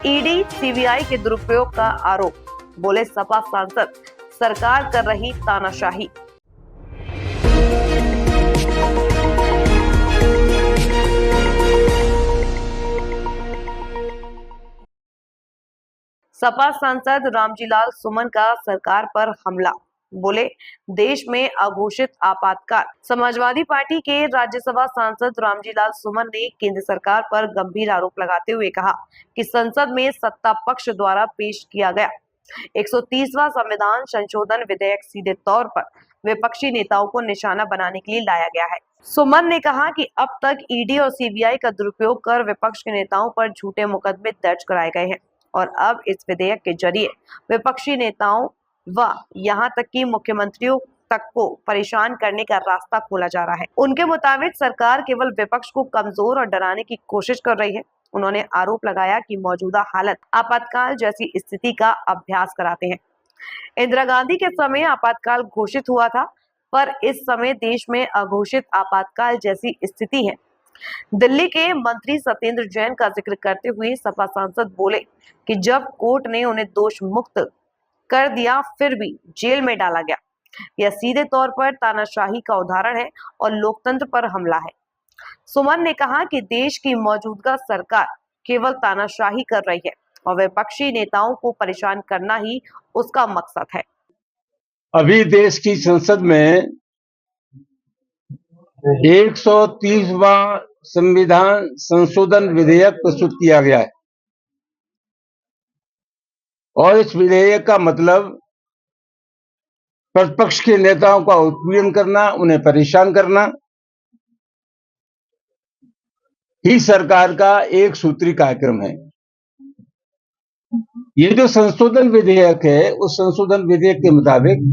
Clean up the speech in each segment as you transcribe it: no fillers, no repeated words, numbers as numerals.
ED CBI के दुरुपयोग का आरोप, बोले सपा सांसद, सरकार कर रही तानाशाही। सपा सांसद रामजीलाल सुमन का सरकार पर हमला, बोले देश में अघोषित आपातकाल। समाजवादी पार्टी के राज्यसभा सांसद रामजीलाल सुमन ने केंद्र सरकार पर गंभीर आरोप लगाते हुए कहा कि संसद में सत्ता पक्ष द्वारा पेश किया गया 130वां संविधान संशोधन विधेयक सीधे तौर पर विपक्षी नेताओं को निशाना बनाने के लिए लाया गया है। सुमन ने कहा कि अब तक ईडी और सीबीआई का दुरुपयोग कर विपक्ष के नेताओं पर झूठे मुकदमे दर्ज कराए गए हैं और अब इस विधेयक के जरिए विपक्षी नेताओं व यहाँ तक कि मुख्यमंत्रियों तक को परेशान करने का रास्ता खोला जा रहा है। उनके मुताबिक सरकार केवल विपक्ष को कमजोर और डराने की कोशिश कर रही है। उन्होंने आरोप लगाया कि मौजूदा हालत आपातकाल जैसी स्थिति का अभ्यास कराते हैं। इंदिरा गांधी के समय आपातकाल घोषित हुआ था, पर इस समय देश में अघोषित आपातकाल जैसी स्थिति है। दिल्ली के मंत्री सत्येंद्र जैन का जिक्र करते हुए सपा सांसद बोले कि जब कोर्ट ने उन्हें दोष मुक्त कर दिया फिर भी जेल में डाला गया। यह सीधे तौर पर तानाशाही का उदाहरण है और लोकतंत्र पर हमला है। सुमन ने कहा कि देश की मौजूदा सरकार केवल तानाशाही कर रही है और विपक्षी नेताओं को परेशान करना ही उसका मकसद है। अभी देश की संसद में 130वां संविधान संशोधन विधेयक प्रस्तुत किया गया है और इस विधेयक का मतलब प्रतिपक्ष के नेताओं का उत्पीड़न करना, उन्हें परेशान करना ही सरकार का एक सूत्री कार्यक्रम है। ये जो संशोधन विधेयक है, उस संशोधन विधेयक के मुताबिक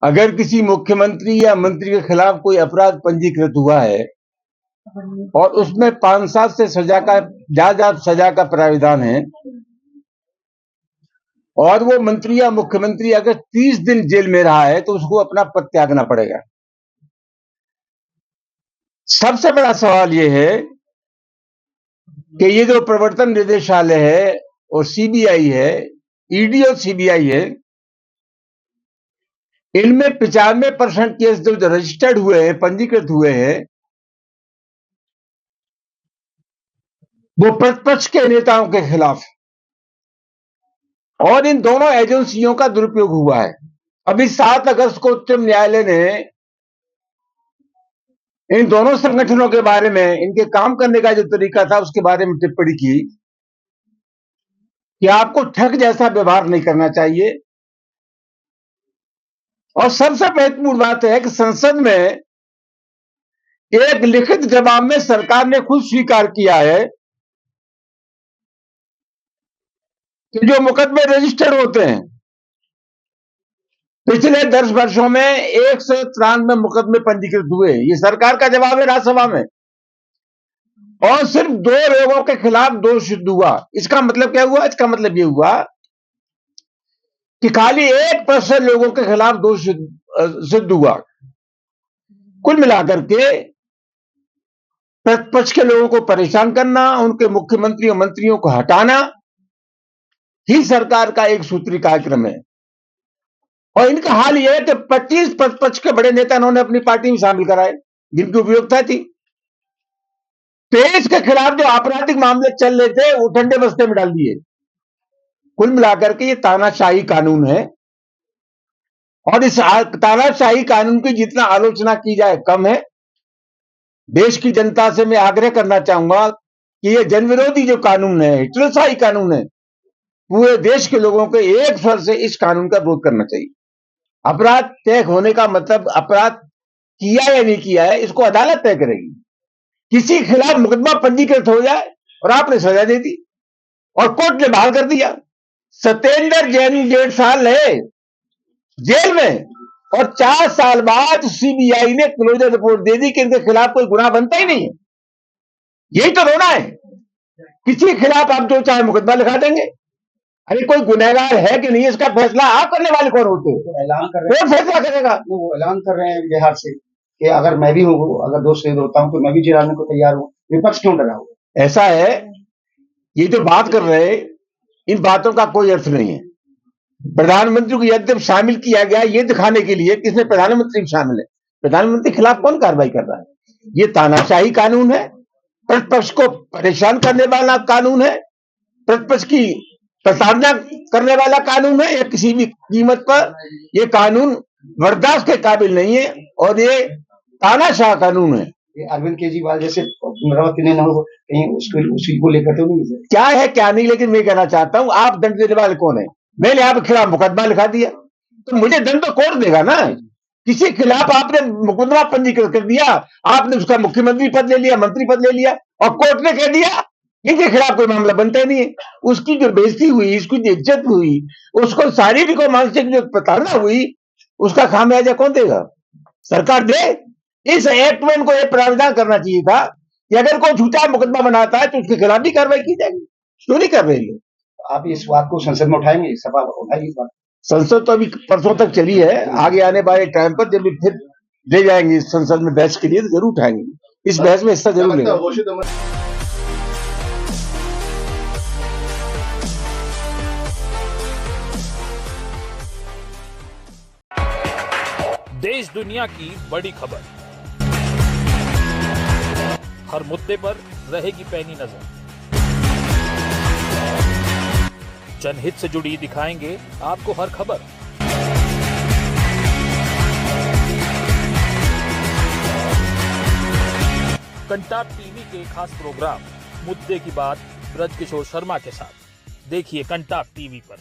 अगर किसी मुख्यमंत्री या मंत्री के खिलाफ कोई अपराध पंजीकृत हुआ है और उसमें 5 साल से ज्यादा सजा का प्राविधान है और वो मंत्री या मुख्यमंत्री अगर 30 दिन जेल में रहा है तो उसको अपना पद त्यागना पड़ेगा। सबसे बड़ा सवाल ये है कि ये जो प्रवर्तन निदेशालय है और सीबीआई है, ईडी और सीबीआई है, इनमें 95% केस जो रजिस्टर्ड हुए हैं, पंजीकृत हुए हैं, वो प्रतिपक्ष के नेताओं के खिलाफ और इन दोनों एजेंसियों का दुरुपयोग हुआ है। अभी 7 अगस्त को उच्चतम न्यायालय ने इन दोनों संगठनों के बारे में, इनके काम करने का जो तरीका था उसके बारे में टिप्पणी की कि आपको ठग जैसा व्यवहार नहीं करना चाहिए। और सबसे महत्वपूर्ण बात है कि संसद में एक लिखित जवाब में सरकार ने खुद स्वीकार किया है कि जो मुकदमे रजिस्टर्ड होते हैं, पिछले 10 वर्षों में 193 मुकदमे पंजीकृत हुए। ये सरकार का जवाब है राज्यसभा में। और सिर्फ 2 लोगों के खिलाफ दोष सिद्ध हुआ। इसका मतलब क्या हुआ? इसका मतलब ये हुआ कि खाली 1% लोगों के खिलाफ दोष सिद्ध हुआ। कुल मिलाकर के प्रतिपक्ष के लोगों को परेशान करना, उनके मुख्यमंत्री और मंत्रियों को हटाना ही सरकार का एक सूत्री कार्यक्रम है। और इनका हाल यह है कि 25 प्रतिपक्ष के बड़े नेता इन्होंने अपनी पार्टी में शामिल कराए जिनकी उपयोगिता थी। 23 के खिलाफ जो आपराधिक मामले चल रहे थे वो ठंडे बस्ते में डाल दिए। कुल मिलाकर के ये तानाशाही कानून है और इस तानाशाही कानून की जितना आलोचना की जाए कम है। देश की जनता से मैं आग्रह करना चाहूंगा कि ये जनविरोधी जो कानून है, हिटलरशाही कानून है, पूरे देश के लोगों को एक स्वर से इस कानून का विरोध करना चाहिए। अपराध तय होने का मतलब अपराध किया या नहीं किया है इसको अदालत तय करेगी। किसी के खिलाफ मुकदमा पंजीकृत हो जाए और आपने सजा दे दी और कोर्ट ने बहाल कर दिया। सत्येंद्र जैन 1.5 साल है जेल में और 4 साल बाद सीबीआई ने क्लोजर रिपोर्ट दे दी कि इनके खिलाफ कोई गुनाह बनता ही नहीं है। यही तो रोना है। किसी के खिलाफ आप जो चाहे मुकदमा लिखा देंगे। अरे कोई गुनहगार है कि नहीं इसका फैसला आप करने वाले कौन होते हैं? ऐलान कर रहे हैं। कौन फैसला करेगा? वो ऐलान कर रहे हैं बिहार से कि अगर मैं भी हूँ, अगर दोष सिद्ध होता हूँ तो मैं भी जेल आने को तैयार हूँ। विपक्ष क्यों डरा हुआ? ऐसा है, ये जो बात कर रहे हैं इन बातों का कोई अर्थ नहीं है। प्रधानमंत्री को यद्यप शामिल किया गया ये दिखाने के लिए किसने प्रधानमंत्री शामिल है, प्रधानमंत्री के खिलाफ कौन कार्रवाई कर रहा है? ये तानाशाही कानून है, प्रतिपक्ष को परेशान करने वाला कानून है, प्रतिपक्ष की प्रताड़ना करने वाला कानून है। या किसी भी कीमत पर ये कानून बर्दाश्त के काबिल नहीं है और ये तानाशाह कानून है। अरविंद केजरीवाल जैसे पुनरावृत्ति नहीं हो कहीं उसको लेकर तो नहीं है? क्या है क्या नहीं, लेकिन मैं कहना चाहता हूं आप दंड देने वाले कौन है? मैंने आपके खिलाफ मुकदमा लिखा दिया तो मुझे दंड तो कोर्ट देगा ना। किसी के खिलाफ आपने मुकदमा पंजीकृत कर दिया, आपने उसका मुख्यमंत्री पद ले लिया, मंत्री पद ले लिया और कोर्ट ने कह दिया इनके खिलाफ कोई मामला बनता नहीं है। उसकी जो बेइज्जती हुई, उसकी जो इज्जत हुई, उसको शारीरिक और मानसिक जो प्रताड़ना हुई, उसका खामियाजा कौन देगा? सरकार दे। इस एक्ट में इनको यह प्रावधान करना चाहिए था कि अगर कोई झूठा मुकदमा बनाता है तो उसके खिलाफ भी कार्रवाई की जाएगी। क्यों नहीं कर रहे लोग? आप इस बात को संसद में उठाएंगे, सभा उठाएगी इस बात? संसद तो अभी परसों तक चली है, आगे आने वाले टाइम पर जब फिर दे जाएंगे संसद में बहस के लिए तो जरूर उठाएंगे। इस बहस में हिस्सा जरूर लेंगे। देश दुनिया की बड़ी खबर, हर मुद्दे पर रहेगी पैनी नजर। जनहित से जुड़ी दिखाएंगे आपको हर खबर। कंटाप टीवी के खास प्रोग्राम मुद्दे की बात ब्रजकिशोर शर्मा के साथ देखिए कंटाप टीवी पर।